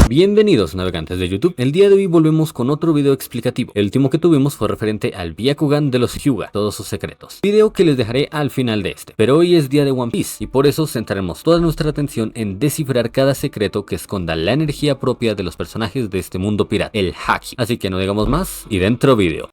Bienvenidos navegantes de YouTube. El día de hoy volvemos con otro video explicativo. El último que tuvimos fue referente al Byakugan de los Hyuga, todos sus secretos. Video que les dejaré al final de este. Pero hoy es día de One Piece y por eso centraremos toda nuestra atención en descifrar cada secreto que esconda la energía propia de los personajes de este mundo pirata, el Haki. Así que no digamos más y dentro video.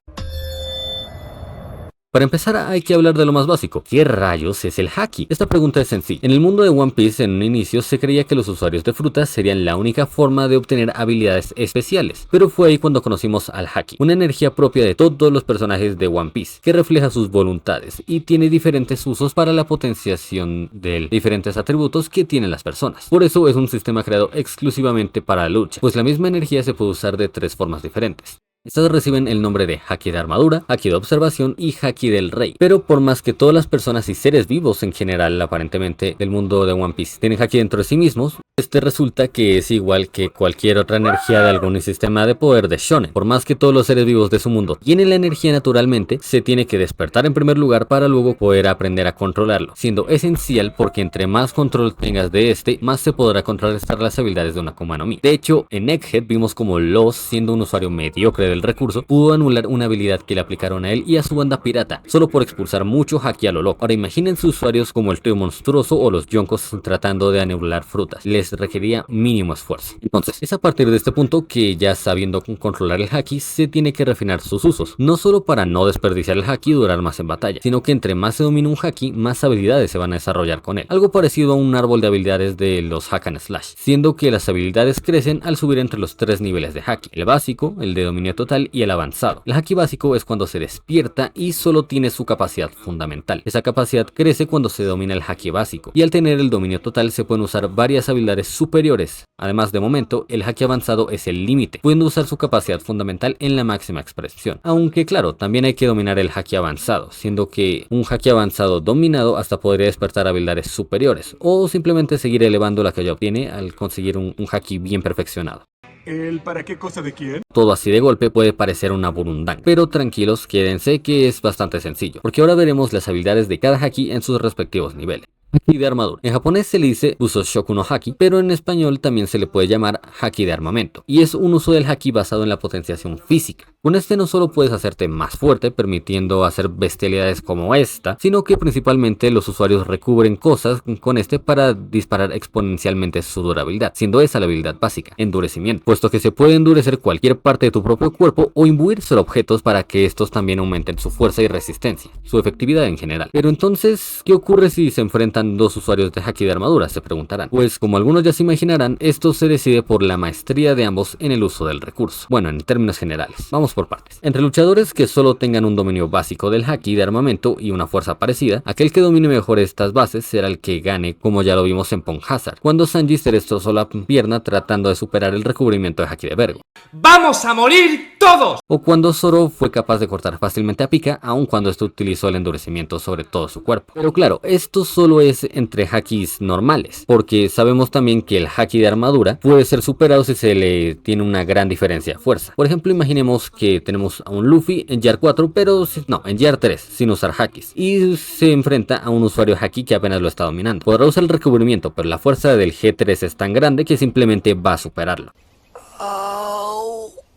Para empezar hay que hablar de lo más básico. ¿Qué rayos es el Haki? Esta pregunta es sencilla. En el mundo de One Piece en un inicio se creía que los usuarios de frutas serían la única forma de obtener habilidades especiales, pero fue ahí cuando conocimos al Haki, una energía propia de todos los personajes de One Piece, que refleja sus voluntades y tiene diferentes usos para la potenciación de diferentes atributos que tienen las personas. Por eso es un sistema creado exclusivamente para la lucha, pues la misma energía se puede usar de tres formas diferentes. Estas reciben el nombre de Haki de armadura, Haki de observación y Haki del rey. Pero por más que todas las personas y seres vivos en general aparentemente del mundo de One Piece tienen Haki dentro de sí mismos, este resulta que es igual que cualquier otra energía de algún sistema de poder de Shonen. Por más que todos los seres vivos de su mundo tienen la energía naturalmente, se tiene que despertar en primer lugar para luego poder aprender a controlarlo, siendo esencial porque entre más control tengas de este, más se podrá contrarrestar las habilidades de una Akuma no Mi. De hecho, en Egghead vimos como Lost, siendo un usuario mediocre del recurso, pudo anular una habilidad que le aplicaron a él y a su banda pirata, solo por expulsar mucho Haki a lo loco. Ahora imagínense usuarios como el Trío Monstruoso o los Yonkos tratando de anular frutas, les requería mínimo esfuerzo. Entonces, es a partir de este punto que ya sabiendo controlar el Haki, se tiene que refinar sus usos, no solo para no desperdiciar el Haki y durar más en batalla, sino que entre más se domina un Haki, más habilidades se van a desarrollar con él, algo parecido a un árbol de habilidades de los Hack and Slash, siendo que las habilidades crecen al subir entre los tres niveles de Haki, el básico, el de dominio total y el avanzado. El Haki básico es cuando se despierta y solo tiene su capacidad fundamental. Esa capacidad crece cuando se domina el Haki básico, y al tener el dominio total se pueden usar varias habilidades superiores. Además, de momento, el Haki avanzado es el límite, pudiendo usar su capacidad fundamental en la máxima expresión. Aunque claro, también hay que dominar el Haki avanzado, siendo que un Haki avanzado dominado hasta podría despertar habilidades superiores, o simplemente seguir elevando la que ya obtiene al conseguir un Haki bien perfeccionado. ¿El para qué cosa de quién? Todo así de golpe puede parecer una burundanga, pero tranquilos, quédense que es bastante sencillo, porque ahora veremos las habilidades de cada Haki en sus respectivos niveles. Haki de armadura. En japonés se le dice Busoshoku no Haki, pero en español también se le puede llamar Haki de armamento, y es un uso del Haki basado en la potenciación física. Con este no solo puedes hacerte más fuerte, permitiendo hacer bestialidades como esta, sino que principalmente los usuarios recubren cosas con este para disparar exponencialmente su durabilidad, siendo esa la habilidad básica, endurecimiento, puesto que se puede endurecer cualquier parte de tu propio cuerpo o imbuirse a objetos para que estos también aumenten su fuerza y resistencia, su efectividad en general. Pero entonces, ¿qué ocurre si se enfrentan dos usuarios de Haki de armadura? Se preguntarán. Pues como algunos ya se imaginarán, esto se decide por la maestría de ambos en el uso del recurso. Bueno, en términos generales, vamos por partes. Entre luchadores que solo tengan un dominio básico del Haki de armamento y una fuerza parecida, aquel que domine mejor estas bases será el que gane, como ya lo vimos en Punk Hazard, cuando Sanji se destrozó la pierna tratando de superar el recubrimiento de Haki de Vergo. ¡Vamos a morir todos! O cuando Zoro fue capaz de cortar fácilmente a Pika, aun cuando este utilizó el endurecimiento sobre todo su cuerpo. Pero claro, esto solo es entre Hakis normales, porque sabemos también que el Haki de armadura puede ser superado si se le tiene una gran diferencia de fuerza. Por ejemplo, imaginemos que tenemos a un Luffy en Gear 4, pero no, en Gear 3, sin usar Hakis, y se enfrenta a un usuario Haki que apenas lo está dominando. Podrá usar el recubrimiento, pero la fuerza del G3 es tan grande que simplemente va a superarlo.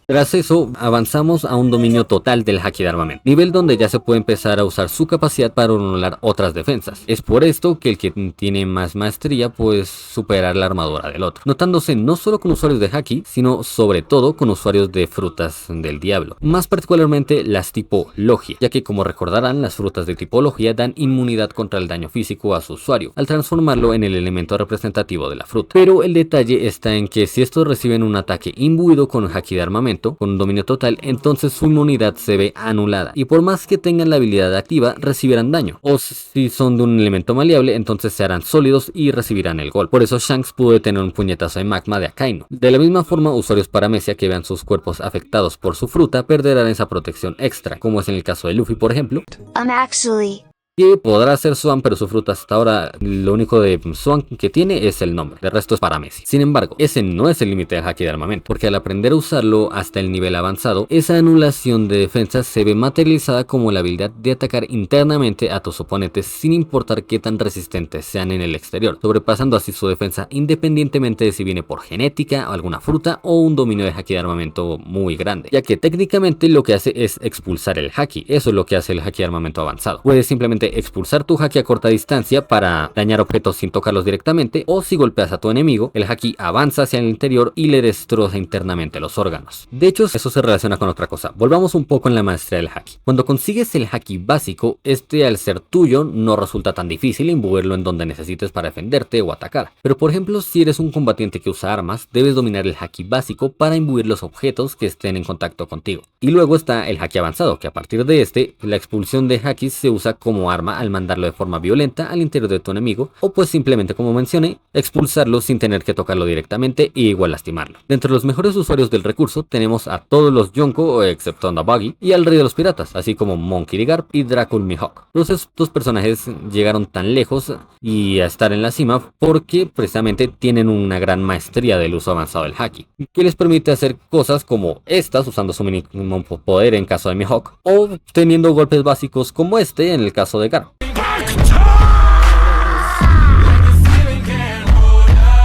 Tras eso, avanzamos a un dominio total del Haki de armamento, nivel donde ya se puede empezar a usar su capacidad para anular otras defensas. Es por esto que el que tiene más maestría puede superar la armadura del otro, notándose no solo con usuarios de Haki, sino sobre todo con usuarios de frutas del diablo, más particularmente las tipo Logia, ya que como recordarán, las frutas de tipo Logia dan inmunidad contra el daño físico a su usuario, al transformarlo en el elemento representativo de la fruta. Pero el detalle está en que si estos reciben un ataque imbuido con Haki de armamento, con un dominio total, entonces su inmunidad se ve anulada, y por más que tengan la habilidad activa, recibirán daño, o si son de un elemento maleable, entonces se harán sólidos y recibirán el golpe. Por eso Shanks pudo detener un puñetazo de magma de Akainu. De la misma forma, usuarios paramecia que vean sus cuerpos afectados por su fruta perderán esa protección extra, como es en el caso de Luffy por ejemplo. que podrá ser Swan, pero su fruta hasta ahora lo único de Swan que tiene es el nombre, el resto es para Messi. Sin embargo, ese no es el límite del haki de armamento, porque al aprender a usarlo hasta el nivel avanzado, esa anulación de defensa se ve materializada como la habilidad de atacar internamente a tus oponentes sin importar qué tan resistentes sean en el exterior, sobrepasando así su defensa independientemente de si viene por genética o alguna fruta o un dominio de haki de armamento muy grande, ya que técnicamente lo que hace es expulsar el haki. Eso es lo que hace el haki de armamento avanzado. Puedes simplemente expulsar tu haki a corta distancia para dañar objetos sin tocarlos directamente, o si golpeas a tu enemigo, el haki avanza hacia el interior y le destroza internamente los órganos. De hecho, eso se relaciona con otra cosa. Volvamos un poco en la maestría del haki. Cuando consigues el haki básico, este al ser tuyo no resulta tan difícil imbuirlo en donde necesites para defenderte o atacar. Pero por ejemplo, si eres un combatiente que usa armas, debes dominar el haki básico para imbuir los objetos que estén en contacto contigo. Y luego está el haki avanzado, que a partir de este, la expulsión de hakis se usa como arma al mandarlo de forma violenta al interior de tu enemigo, o pues simplemente, como mencioné, expulsarlo sin tener que tocarlo directamente y igual lastimarlo. Dentro de los mejores usuarios del recurso tenemos a todos los Yonko, excepto a Buggy, y al rey de los piratas, así como Monkey D. Garp y Dracul Mihawk. Todos estos personajes llegaron tan lejos y a estar en la cima porque precisamente tienen una gran maestría del uso avanzado del haki, que les permite hacer cosas como estas usando su mínimo poder en caso de Mihawk, o teniendo golpes básicos como este en el caso de Garp.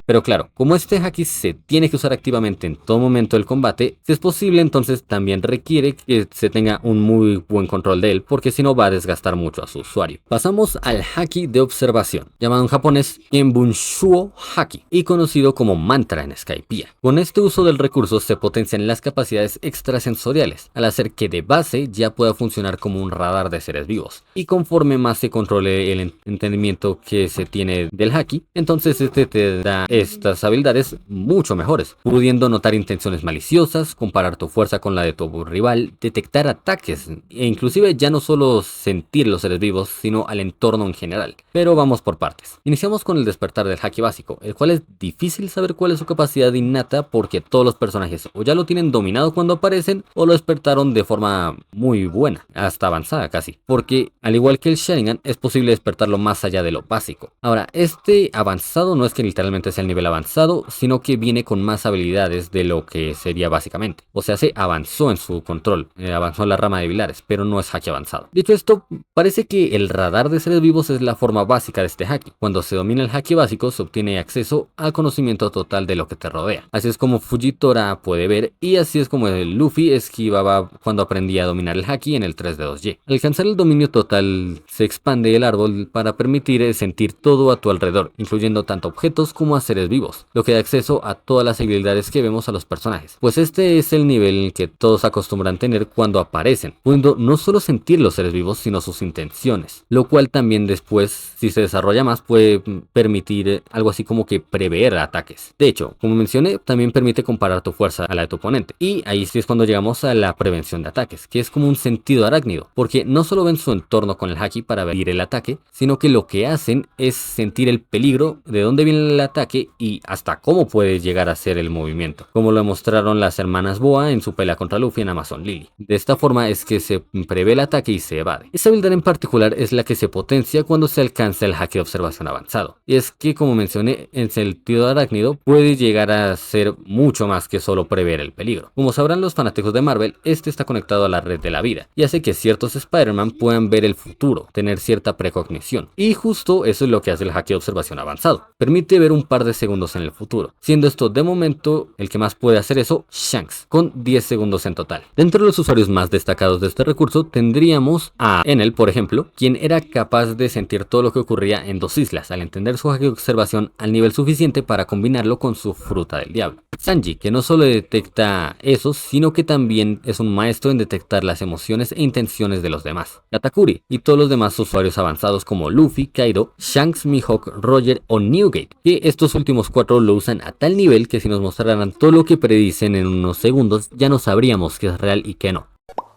Pero claro, como este haki se tiene que usar activamente en todo momento del combate, si es posible entonces también requiere que se tenga un muy buen control de él, porque si no va a desgastar mucho a su usuario. Pasamos al haki de observación, llamado en japonés Kenbunshuo Haki, y conocido como mantra en Skypiea. Con este uso del recurso se potencian las capacidades extrasensoriales, al hacer que de base ya pueda funcionar como un radar de seres vivos. Y conforme más se controle el entendimiento que se tiene del haki, entonces este te da estas habilidades mucho mejores, pudiendo notar intenciones maliciosas, comparar tu fuerza con la de tu rival, detectar ataques e inclusive ya no solo sentir los seres vivos, sino al entorno en general. Pero vamos por partes. Iniciamos con el despertar del haki básico, el cual es difícil saber cuál es su capacidad innata porque todos los personajes o ya lo tienen dominado cuando aparecen o lo despertaron de forma muy buena, hasta avanzada casi, porque al igual que el Sharingan es posible despertarlo más allá de lo básico. Ahora, este avanzado no es que literalmente sea el nivel avanzado, sino que viene con más habilidades de lo que sería básicamente. O sea, se avanzó en su control, avanzó en la rama de habilidades, pero no es haki avanzado. Dicho esto, parece que el radar de seres vivos es la forma básica de este haki. Cuando se domina el haki básico, se obtiene acceso al conocimiento total de lo que te rodea. Así es como Fujitora puede ver, y así es como el Luffy esquivaba cuando aprendía a dominar el haki en el 3D2Y. Al alcanzar el dominio total, se expande el árbol para permitir sentir todo a tu alrededor, incluyendo tanto objetos como a seres vivos, lo que da acceso a todas las habilidades que vemos a los personajes. Pues este es el nivel que todos acostumbran tener cuando aparecen, pudiendo no solo sentir los seres vivos, sino sus intenciones, lo cual también después, si se desarrolla más, puede permitir algo así como que prever ataques. De hecho, como mencioné, también permite comparar tu fuerza a la de tu oponente, y ahí sí es cuando llegamos a la prevención de ataques, que es como un sentido arácnido, porque no solo ven su entorno con el haki para ver el ataque, sino que lo que hacen es sentir el peligro, de dónde viene el ataque y hasta cómo puede llegar a ser el movimiento, como lo mostraron las hermanas Boa en su pelea contra Luffy en Amazon Lily. De esta forma es que se prevé el ataque y se evade. Esta habilidad en particular es la que se potencia cuando se alcanza el haki de observación avanzado, y es que, como mencioné, en sentido arácnido puede llegar a ser mucho más que solo prever el peligro. Como sabrán los fanáticos de Marvel, este está conectado a la red de la vida y hace que ciertos Spider-Man puedan ver el futuro, tener cierta precognición, y justo eso es lo que hace el haki de observación avanzado. Permite ver un par de segundos en el futuro, siendo esto de momento el que más puede hacer eso Shanks, con 10 segundos en total. Dentro de los usuarios más destacados de este recurso tendríamos a Enel, por ejemplo, quien era capaz de sentir todo lo que ocurría en dos islas al entender su haki de observación al nivel suficiente para combinarlo con su fruta del diablo. Sanji, que no solo detecta eso, sino que también es un maestro en detectar las emociones e intenciones de los demás. Katakuri y todos los demás usuarios avanzados como Luffy, Kaido, Shanks, Mihawk, Roger o Newgate, que estos últimos cuatro lo usan a tal nivel que si nos mostraran todo lo que predicen en unos segundos ya no sabríamos qué es real y qué no.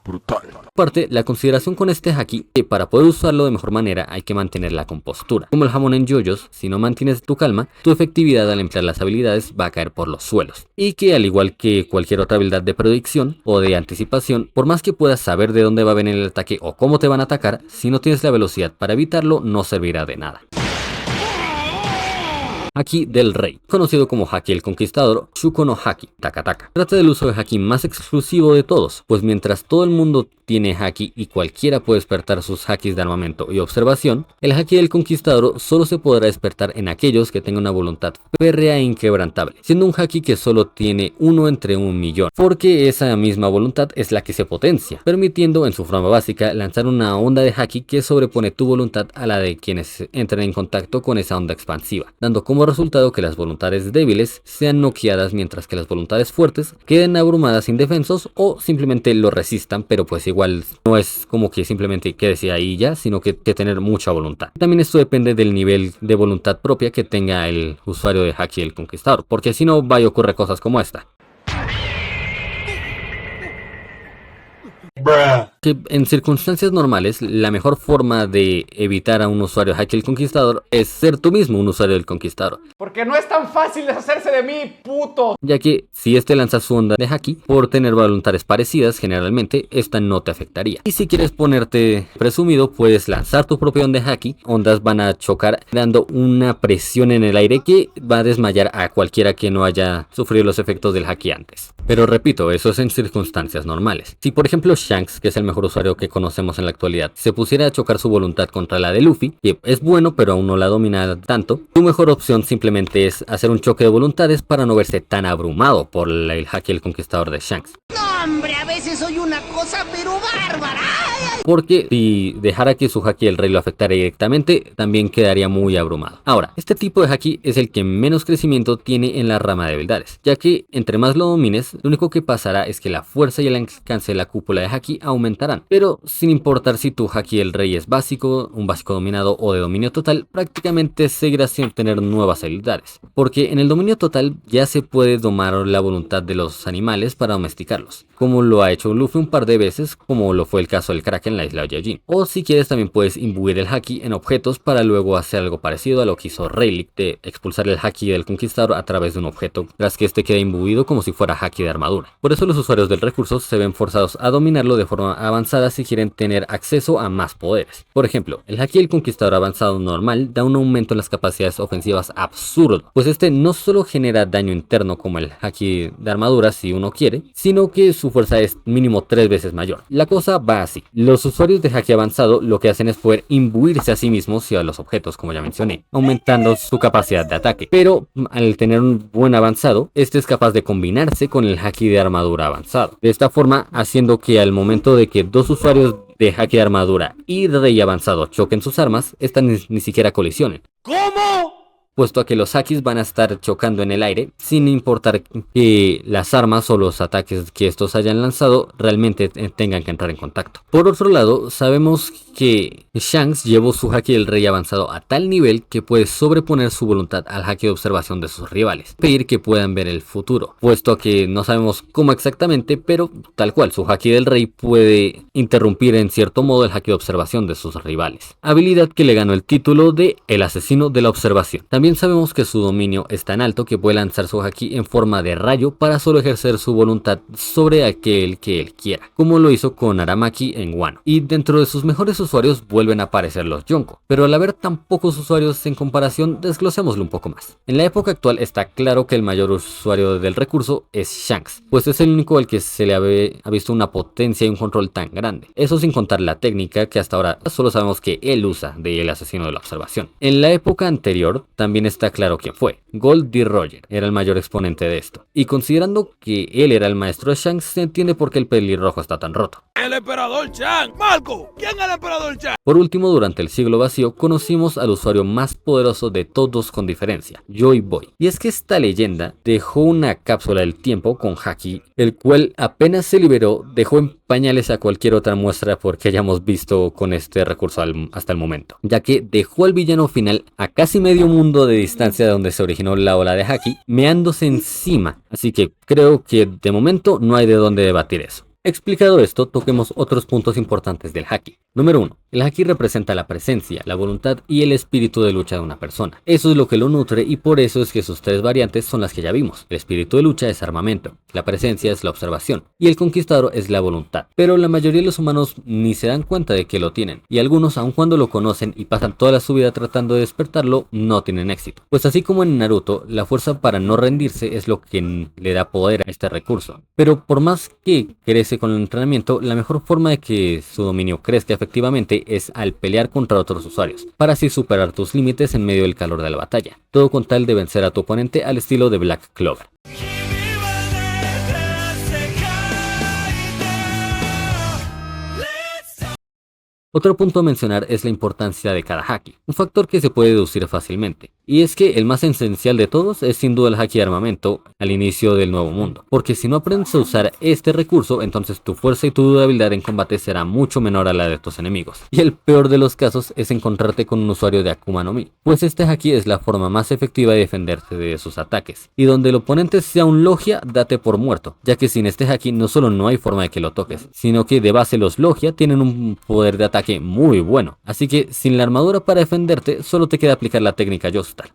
brutal. Aparte, la consideración con este haki que para poder usarlo de mejor manera hay que mantener la compostura. Como el jamón en yoyos, si no mantienes tu calma, tu efectividad al emplear las habilidades va a caer por los suelos. Y que al igual que cualquier otra habilidad de predicción o de anticipación, por más que puedas saber de dónde va a venir el ataque o cómo te van a atacar, si no tienes la velocidad para evitarlo, no servirá de nada. Haki del Rey, conocido como Haki el Conquistador, Shuko no Haki, Taka Taka. Trata del uso de haki más exclusivo de todos, pues mientras todo el mundo tiene haki y cualquiera puede despertar sus hakis de armamento y observación, el haki del Conquistador solo se podrá despertar en aquellos que tengan una voluntad férrea e inquebrantable, siendo un haki que solo tiene uno entre 1.000.000, porque esa misma voluntad es la que se potencia, permitiendo en su forma básica lanzar una onda de haki que sobrepone tu voluntad a la de quienes entren en contacto con esa onda expansiva, dando como resultado que las voluntades débiles sean noqueadas mientras que las voluntades fuertes queden abrumadas indefensos o simplemente lo resistan, pero pues igual no es como que simplemente quédese ahí ya, sino que tener mucha voluntad. También esto depende del nivel de voluntad propia que tenga el usuario de Haki el Conquistador, porque si no va a ocurrir cosas como esta. Que en circunstancias normales, la mejor forma de evitar a un usuario Haki el Conquistador es ser tú mismo un usuario del Conquistador. Porque no es tan fácil deshacerse de mí, puto. Ya que si este lanza su onda de Haki, por tener voluntades parecidas, generalmente esta no te afectaría. Y si quieres ponerte presumido, puedes lanzar tu propia onda de Haki. Ondas van a chocar dando una presión en el aire que va a desmayar a cualquiera que no haya sufrido los efectos del Haki antes. Pero repito, eso es en circunstancias normales. Si por ejemplo Shanks, que es el mejor usuario que conocemos en la actualidad, se pusiera a chocar su voluntad contra la de Luffy, que es bueno pero aún no la domina tanto, tu mejor opción simplemente es hacer un choque de voluntades para no verse tan abrumado por el Haki el Conquistador de Shanks. No, hombre, a veces soy una cosa pero bárbara. Porque si dejara que su Haki el Rey lo afectara directamente, también quedaría muy abrumado. Ahora, este tipo de Haki es el que menos crecimiento tiene en la rama de habilidades, ya que entre más lo domines, lo único que pasará es que la fuerza y el alcance de la cúpula de Haki aumentarán. Pero sin importar si tu Haki el Rey es básico, un básico dominado o de dominio total, prácticamente seguirás sin tener nuevas habilidades. Porque en el dominio total ya se puede domar la voluntad de los animales para domesticarlos, como lo ha hecho Luffy un par de veces, como lo fue el caso del Kraken en la isla Yajin. O si quieres también puedes imbuir el Haki en objetos para luego hacer algo parecido a lo que hizo Rayleigh, de expulsar el Haki del Conquistador a través de un objeto, tras que este quede imbuido como si fuera Haki de armadura. Por eso los usuarios del recurso se ven forzados a dominarlo de forma avanzada si quieren tener acceso a más poderes. Por ejemplo, el Haki del Conquistador avanzado normal da un aumento en las capacidades ofensivas absurdo, pues este no solo genera daño interno como el Haki de armadura si uno quiere, sino que su fuerza es mínimo 3 veces mayor. La cosa va así: los usuarios de Haki avanzado lo que hacen es poder imbuirse a sí mismos y a los objetos, como ya mencioné, aumentando su capacidad de ataque. Pero al tener un buen avanzado, este es capaz de combinarse con el Haki de armadura avanzado. De esta forma, haciendo que al momento de que dos usuarios de Haki de armadura y Rey avanzado choquen sus armas, estas ni siquiera colisionen. ¿Cómo? Puesto a que los Hakis van a estar chocando en el aire, sin importar que las armas o los ataques que estos hayan lanzado realmente tengan que entrar en contacto. Por otro lado, sabemos que Shanks llevó su Haki del Rey avanzado a tal nivel que puede sobreponer su voluntad al Haki de observación de sus rivales, pedir que puedan ver el futuro, puesto a que no sabemos cómo exactamente, pero tal cual, su Haki del Rey puede interrumpir en cierto modo el Haki de observación de sus rivales, habilidad que le ganó el título de el asesino de la observación. También sabemos que su dominio es tan alto que puede lanzar su Haki en forma de rayo para solo ejercer su voluntad sobre aquel que él quiera, como lo hizo con Aramaki en Wano. Y dentro de sus mejores usuarios vuelven a aparecer los Yonko, pero al haber tan pocos usuarios en comparación, desglosémoslo un poco más. En la época actual está claro que el mayor usuario del recurso es Shanks, pues es el único al que se le ha visto una potencia y un control tan grande. Eso sin contar la técnica que hasta ahora solo sabemos que él usa de el asesino de la observación. En la época anterior también está claro quién fue. Gold D. Roger era el mayor exponente de esto, y considerando que él era el maestro de Shanks, se entiende por qué el pelirrojo está tan roto. ¡El emperador Chang! ¡Marco! ¿Quién es el emperador Chang? Por último, durante el siglo vacío, conocimos al usuario más poderoso de todos con diferencia, Joy Boy. Y es que esta leyenda dejó una cápsula del tiempo con Haki, el cual apenas se liberó, dejó en pañales a cualquier otra muestra porque hayamos visto con este recurso hasta el momento, ya que dejó al villano final a casi medio mundo de distancia de donde se originó la ola de Haki, meándose encima. Así que creo que de momento no hay de dónde debatir eso. Explicado esto, toquemos otros puntos importantes del haki. Número 1. El haki representa la presencia, la voluntad y el espíritu de lucha de una persona. Eso es lo que lo nutre y por eso es que sus tres variantes son las que ya vimos. El espíritu de lucha es armamento, la presencia es la observación y el conquistador es la voluntad. Pero la mayoría de los humanos ni se dan cuenta de que lo tienen y algunos, aun cuando lo conocen y pasan toda su vida tratando de despertarlo, no tienen éxito. Pues así como en Naruto, la fuerza para no rendirse es lo que le da poder a este recurso. Pero por más que crece con el entrenamiento, la mejor forma de que su dominio crezca efectivamente es al pelear contra otros usuarios, para así superar tus límites en medio del calor de la batalla. Todo con tal de vencer a tu oponente al estilo de Black Clover. Otro punto a mencionar es la importancia de cada haki, un factor que se puede deducir fácilmente, y es que el más esencial de todos es sin duda el haki de armamento al inicio del nuevo mundo, porque si no aprendes a usar este recurso, entonces tu fuerza y tu durabilidad en combate será mucho menor a la de tus enemigos, y el peor de los casos es encontrarte con un usuario de Akuma no Mi, pues este haki es la forma más efectiva de defenderse de sus ataques, y donde el oponente sea un logia, date por muerto, ya que sin este haki no solo no hay forma de que lo toques, sino que de base los logia tienen un poder de ataque muy bueno, así que sin la armadura para defenderte solo te queda aplicar la técnica Joestar.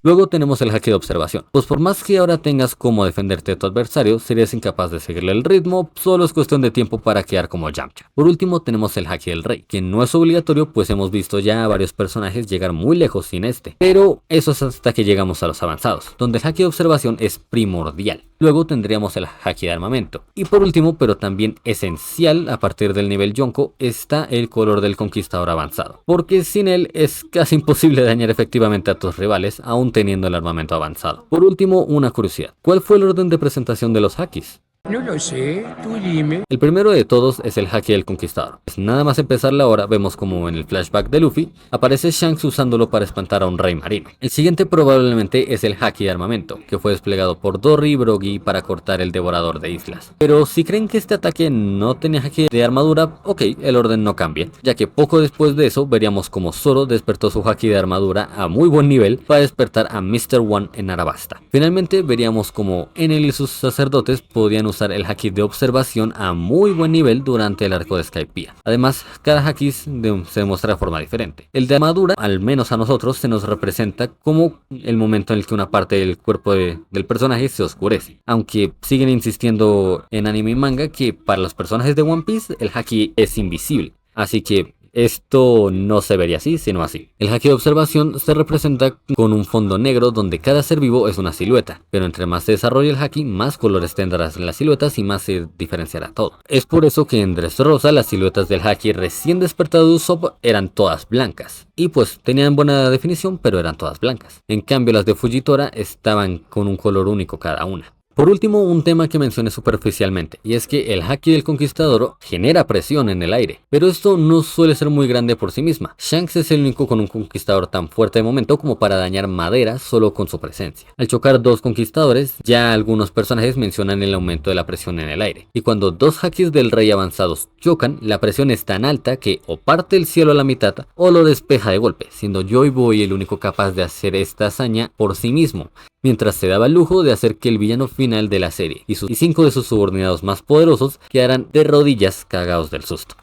Luego tenemos el haki de observación, pues por más que ahora tengas cómo defenderte de tu adversario, serías incapaz de seguirle el ritmo, solo es cuestión de tiempo para quedar como Yamcha. Por último tenemos el haki del rey, que no es obligatorio pues hemos visto ya a varios personajes llegar muy lejos sin este, pero eso es hasta que llegamos a los avanzados, donde el haki de observación es primordial. Luego tendríamos el haki de armamento, y por último pero también esencial a partir del nivel Yonko está el color del conquistador avanzado, porque sin él es casi imposible dañar efectivamente a tus rivales aún teniendo el armamento avanzado. Por último, una curiosidad. ¿Cuál fue el orden de presentación de los hakis? No lo sé, tú dime. El primero de todos es el haki del conquistador. Pues nada más empezar la hora vemos como en el flashback de Luffy aparece Shanks usándolo para espantar a un rey marino. El siguiente probablemente es el haki de armamento, que fue desplegado por Dory y Brogy para cortar el devorador de islas. Pero si creen que este ataque no tenía haki de armadura, ok, el orden no cambia, ya que poco después de eso veríamos como Zoro despertó su haki de armadura a muy buen nivel para despertar a Mr. One en Arabasta. Finalmente veríamos como Enel y sus sacerdotes podían usar el haki de observación a muy buen nivel durante el arco de Skypiea. Además, cada haki se demuestra de forma diferente. El de armadura, al menos a nosotros, se nos representa como el momento en el que una parte del cuerpo del personaje se oscurece. Aunque siguen insistiendo en anime y manga que para los personajes de One Piece el haki es invisible. Así que esto no se vería así, sino así. El haki de observación se representa con un fondo negro donde cada ser vivo es una silueta, pero entre más se desarrolle el haki, más colores tendrás en las siluetas y más se diferenciará todo. Es por eso que en Dressrosa las siluetas del haki recién despertado de Usopp eran todas blancas, y pues tenían buena definición, pero eran todas blancas. En cambio las de Fujitora estaban con un color único cada una. Por último, un tema que mencioné superficialmente, y es que el haki del conquistador genera presión en el aire, pero esto no suele ser muy grande por sí misma. Shanks es el único con un conquistador tan fuerte de momento como para dañar madera solo con su presencia. Al chocar dos conquistadores, ya algunos personajes mencionan el aumento de la presión en el aire, y cuando dos hakis del rey avanzados chocan, la presión es tan alta que o parte el cielo a la mitad o lo despeja de golpe, siendo Joy Boy el único capaz de hacer esta hazaña por sí mismo, mientras se daba el lujo de hacer que el villano final de la serie y 5 de sus subordinados más poderosos quedaran de rodillas cagados del susto.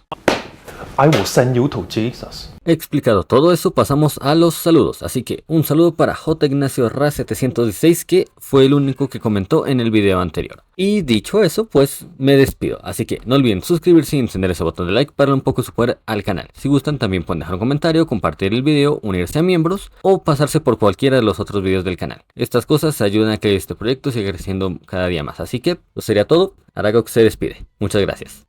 I will send you to Jesus. Explicado todo eso, pasamos a los saludos, así que un saludo para J. Ignacio Ra 716, que fue el único que comentó en el video anterior. Y dicho eso, pues me despido, así que no olviden suscribirse y encender ese botón de like para darle un poco de support al canal. Si gustan también pueden dejar un comentario, compartir el video, unirse a miembros o pasarse por cualquiera de los otros videos del canal. Estas cosas ayudan a que este proyecto siga creciendo cada día más, así que eso sería todo. Aragog se despide, muchas gracias.